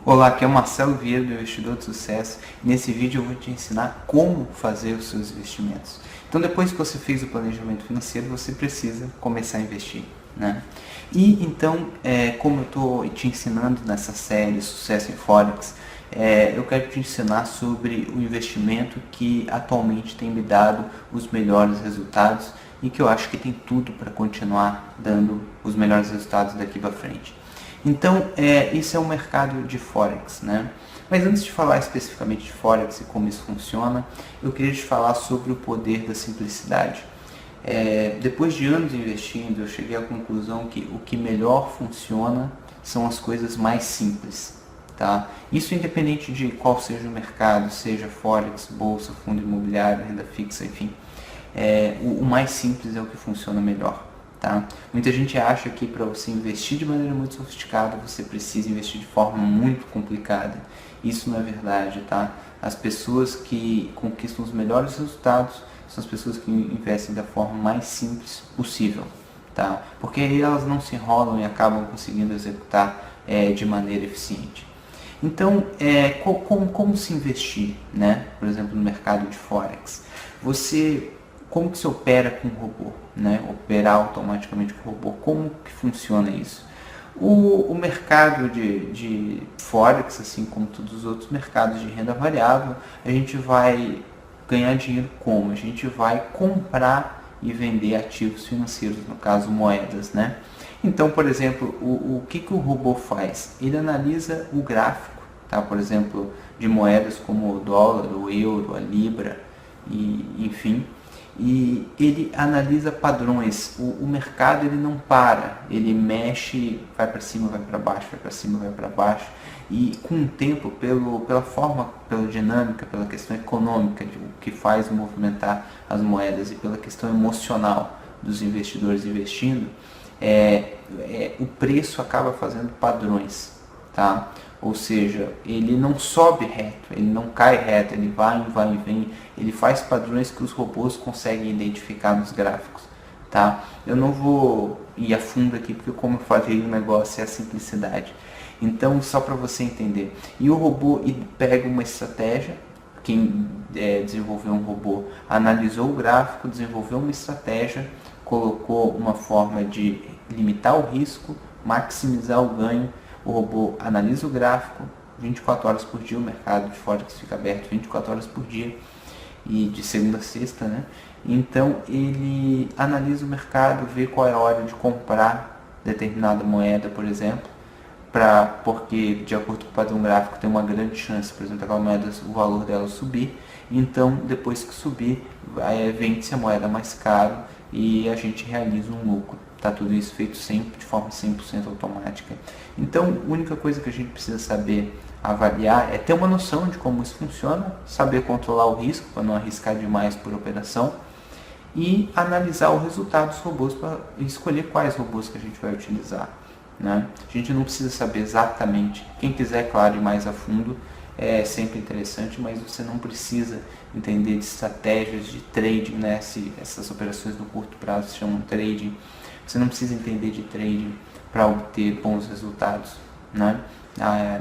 Olá, aqui é o Marcelo Vieira do Investidor de Sucesso. Nesse vídeo eu vou te ensinar como fazer os seus investimentos. Então, depois que você fez o planejamento financeiro, você precisa começar a investir, né? E então, como eu estou te ensinando nessa série Sucesso em Forex, eu quero te ensinar sobre o investimento que atualmente tem me dado os melhores resultados e que eu acho que tem tudo para continuar dando os melhores resultados daqui para frente. Então, isso é o mercado de Forex, né? Mas antes de falar especificamente de Forex e como isso funciona, eu queria te falar sobre o poder da simplicidade. Depois de anos investindo, eu cheguei à conclusão que o que melhor funciona são as coisas mais simples, tá? Isso independente de qual seja o mercado, seja Forex, bolsa, fundo imobiliário, renda fixa, enfim. O mais simples é o que funciona melhor. Tá? Muita gente acha que para você investir de maneira muito sofisticada, você precisa investir de forma muito complicada. Isso não é verdade, tá? As pessoas que conquistam os melhores resultados são as pessoas que investem da forma mais simples possível, tá? Porque aí elas não se enrolam e acabam conseguindo executar de maneira eficiente. Então, como se investir, né? Por exemplo, no mercado de Forex? Como que se opera com o robô, né? Operar automaticamente com o robô, como que funciona isso? O mercado de Forex, assim como todos os outros mercados de renda variável, a gente vai ganhar dinheiro como? A gente vai comprar e vender ativos financeiros, no caso moedas, né? Então, por exemplo, o que o robô faz? Ele analisa o gráfico, tá? Por exemplo, de moedas como o dólar, o euro, a libra, e enfim. E ele analisa padrões. O mercado ele não para, ele mexe, vai para cima, vai para baixo, vai para cima, vai para baixo. E com o tempo, pela forma, pela dinâmica, pela questão econômica, de o que faz movimentar as moedas e pela questão emocional dos investidores investindo, o preço acaba fazendo padrões, tá? Ou seja, ele não sobe reto, ele não cai reto, ele vai e vem, ele faz padrões que os robôs conseguem identificar nos gráficos, tá? Eu não vou ir a fundo aqui, porque como eu falei, o negócio é a simplicidade. Então, só para você entender. E o robô pega uma estratégia, quem desenvolveu um robô analisou o gráfico, desenvolveu uma estratégia, colocou uma forma de limitar o risco, maximizar o ganho. O robô analisa o gráfico 24 horas por dia, o mercado de Forex fica aberto 24 horas por dia, e de segunda a sexta, né? Então ele analisa o mercado, vê qual é a hora de comprar determinada moeda, por exemplo, porque de acordo com o padrão gráfico tem uma grande chance, por exemplo, aquela moeda, o valor dela subir. Então depois que subir, vende-se a moeda mais caro e a gente realiza um lucro. Tá tudo isso feito sempre de forma 100% automática. Então, a única coisa que a gente precisa saber avaliar é ter uma noção de como isso funciona, saber controlar o risco para não arriscar demais por operação e analisar o resultado dos robôs para escolher quais robôs que a gente vai utilizar, né? A gente não precisa saber exatamente. Quem quiser, claro, ir mais a fundo, é sempre interessante, mas você não precisa entender de estratégias de trading, né? Essas operações no curto prazo se chamam trading. Você não precisa entender de trading para obter bons resultados, né?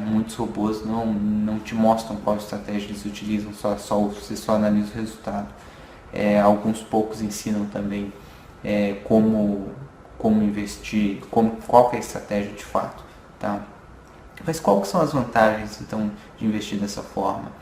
Muitos robôs não te mostram qual estratégia eles utilizam, você só analisa o resultado. Alguns poucos ensinam também como investir, qual que é a estratégia de fato, tá? Mas qual que são as vantagens então de investir dessa forma?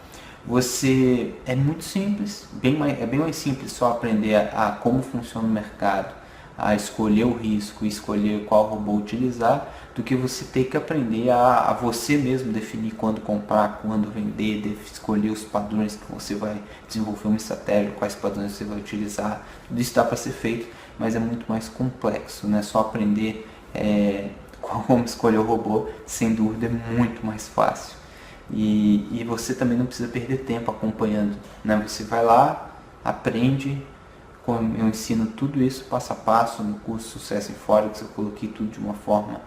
É muito simples, bem mais simples só aprender a como funciona o mercado, a escolher o risco, escolher qual robô utilizar, do que você ter que aprender a você mesmo definir quando comprar, quando vender, escolher os padrões que você vai desenvolver uma estratégia, quais padrões você vai utilizar. Tudo isso dá para ser feito, mas é muito mais complexo, né? Só aprender como escolher o robô, sem dúvida, é muito mais fácil. E você também não precisa perder tempo acompanhando, né? Você vai lá, aprende. Eu ensino tudo isso passo a passo no curso Sucesso em Forex. Eu coloquei tudo de uma forma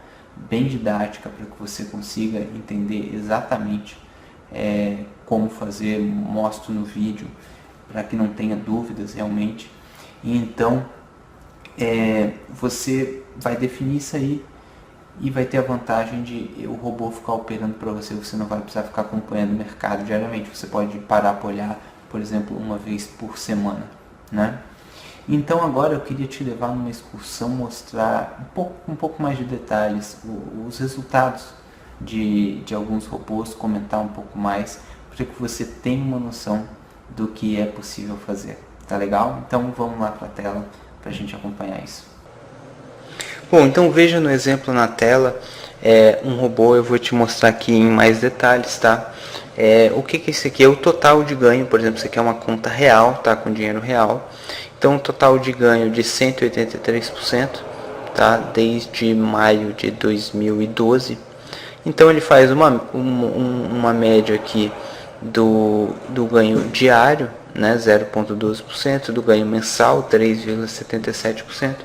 bem didática para que você consiga entender exatamente como fazer. Mostro no vídeo para que não tenha dúvidas realmente. E então você vai definir isso aí e vai ter a vantagem de o robô ficar operando para você, você não vai precisar ficar acompanhando o mercado diariamente, você pode parar para olhar, por exemplo, uma vez por semana, né? Então agora eu queria te levar numa excursão, mostrar um pouco mais de detalhes, os resultados de alguns robôs, comentar um pouco mais, para que você tenha uma noção do que é possível fazer. Tá legal? Então vamos lá para a tela para a gente acompanhar isso. Bom, então veja no exemplo na tela um robô, eu vou te mostrar aqui em mais detalhes, tá? O que é isso aqui? É o total de ganho, por exemplo, isso aqui é uma conta real, tá? Com dinheiro real. Então, um total de ganho de 183%, tá? Desde maio de 2012. Então, ele faz uma média aqui do ganho diário, né? 0,12%, do ganho mensal, 3,77%,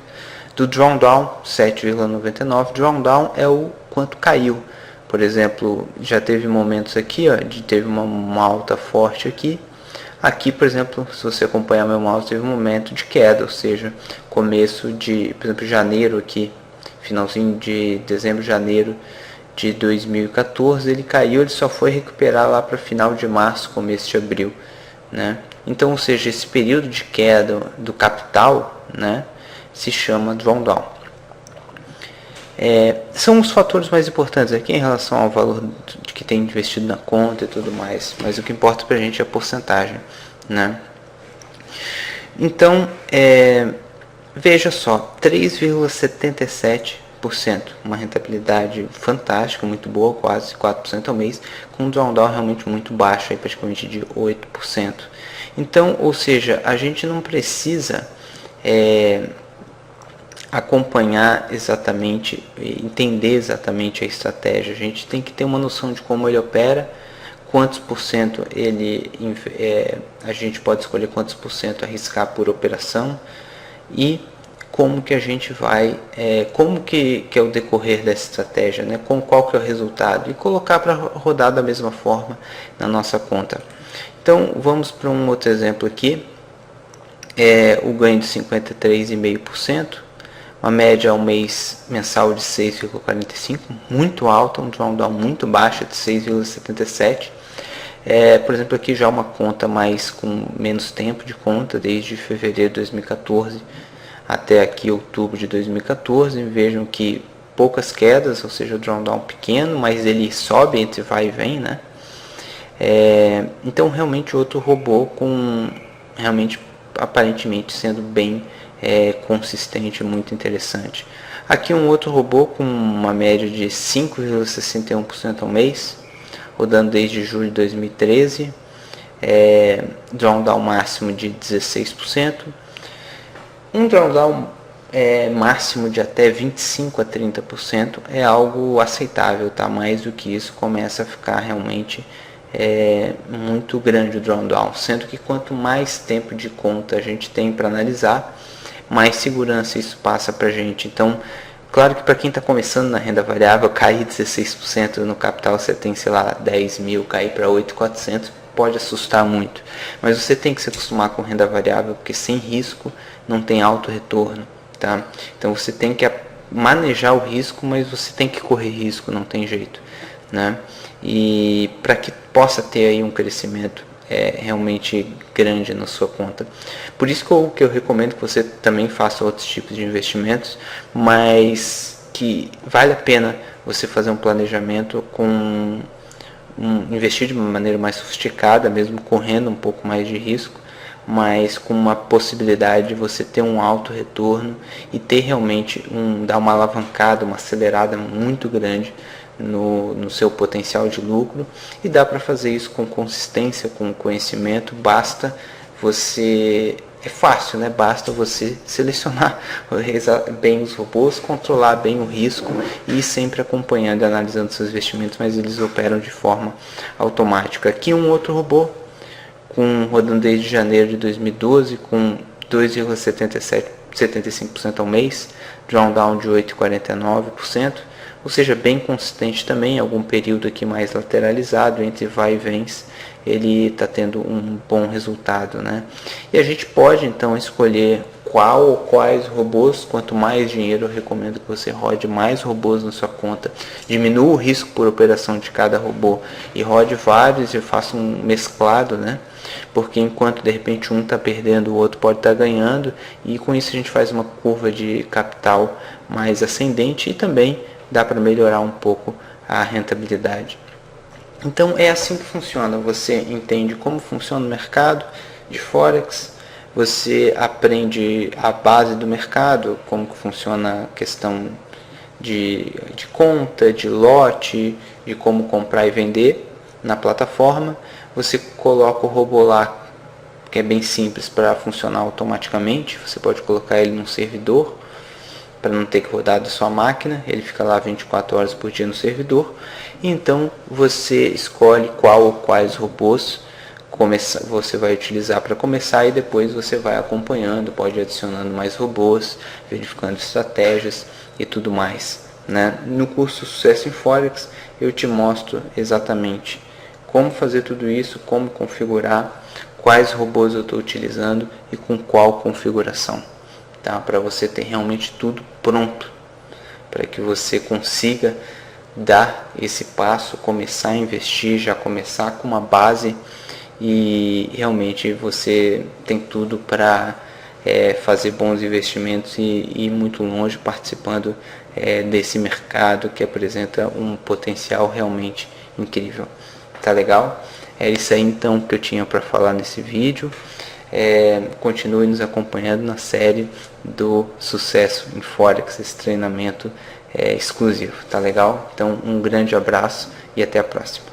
do drawdown, 7,99%. Drawdown é o quanto caiu. Por exemplo, já teve momentos aqui, ó, teve uma alta forte aqui. Aqui, por exemplo, se você acompanhar meu mouse, teve um momento de queda, ou seja, começo de, por exemplo, janeiro aqui, finalzinho de dezembro, janeiro de 2014, ele caiu, ele só foi recuperar lá para final de março, começo de abril, né? Então, ou seja, esse período de queda do capital, né, se chama drawdown. São os fatores mais importantes aqui em relação ao valor que tem investido na conta e tudo mais, mas o que importa para a gente é a porcentagem, né? Então, veja só, 3,77%, uma rentabilidade fantástica, muito boa, quase 4% ao mês, com um drawdown realmente muito baixo, aí praticamente de 8%. Então, ou seja, a gente não precisa acompanhar exatamente, entender exatamente a estratégia. A gente tem que ter uma noção de como ele opera, quantos por cento a gente pode escolher quantos por cento arriscar por operação e como que a gente vai, como que é o decorrer dessa estratégia, né? Qual que é o resultado e colocar para rodar da mesma forma na nossa conta. Então vamos para um outro exemplo aqui, o ganho de 53,5%. Uma média ao mês mensal de 6,45, muito alta, um drawdown muito baixo de 6,77. Por exemplo, aqui já uma conta mais com menos tempo de conta, desde fevereiro de 2014 até aqui outubro de 2014. Vejam que poucas quedas, ou seja, o drawdown pequeno, mas ele sobe entre vai e vem, né? Então realmente outro robô com realmente aparentemente sendo bem consistente, muito interessante. Aqui um outro robô com uma média de 5,61% ao mês, rodando desde julho de 2013, drawdown máximo de 16%, um drawdown máximo de até 25 a 30% é algo aceitável, tá? Mais do que isso começa a ficar realmente muito grande o drawdown, sendo que quanto mais tempo de conta a gente tem para analisar, mais segurança isso passa para a gente. Então, claro que para quem está começando na renda variável, cair 16% no capital, você tem, sei lá, 10 mil, cair para 8.400, pode assustar muito. Mas você tem que se acostumar com renda variável, porque sem risco não tem alto retorno, tá? Então você tem que manejar o risco, mas você tem que correr risco, não tem jeito, né? E para que possa ter aí um crescimento realmente grande na sua conta. Por isso que eu recomendo que você também faça outros tipos de investimentos, mas que vale a pena você fazer um planejamento investir de uma maneira mais sofisticada, mesmo correndo um pouco mais de risco, mas com uma possibilidade de você ter um alto retorno e ter realmente dar uma alavancada, uma acelerada muito grande no seu potencial de lucro, e dá para fazer isso com consistência, com conhecimento. Basta você, é fácil, né? Basta você selecionar bem os robôs, controlar bem o risco e ir sempre acompanhando e analisando seus investimentos, mas eles operam de forma automática. Aqui um outro robô rodando desde janeiro de 2012 com 2,75% ao mês, drawdown de 8,49%, ou seja, bem consistente também, algum período aqui mais lateralizado, entre vai e vens, ele está tendo um bom resultado, né? E a gente pode então escolher qual ou quais robôs. Quanto mais dinheiro, eu recomendo que você rode mais robôs na sua conta, diminua o risco por operação de cada robô e rode vários e faça um mesclado, né? Porque enquanto de repente um está perdendo, o outro pode estar ganhando, e com isso a gente faz uma curva de capital mais ascendente e também dá para melhorar um pouco a rentabilidade. Então é assim que funciona. Você entende como funciona o mercado de Forex, você aprende a base do mercado, como que funciona a questão de conta, de lote, de como comprar e vender na plataforma. Você coloca o robô lá, que é bem simples para funcionar automaticamente. Você pode colocar ele num servidor para não ter que rodar da sua máquina, ele fica lá 24 horas por dia no servidor. E então você escolhe qual ou quais robôs você vai utilizar para começar, e depois você vai acompanhando, pode ir adicionando mais robôs, verificando estratégias e tudo mais, né? No curso Sucesso em Forex eu te mostro exatamente como fazer tudo isso, como configurar, quais robôs eu estou utilizando e com qual configuração, tá? Para você ter realmente tudo pronto, para que você consiga dar esse passo, começar a investir, já começar com uma base, e realmente você tem tudo para fazer bons investimentos e ir muito longe participando desse mercado que apresenta um potencial realmente incrível. Tá legal? É isso aí então que eu tinha para falar nesse vídeo. Continue nos acompanhando na série do Sucesso em Forex, esse treinamento exclusivo, tá legal? Então um grande abraço e até a próxima.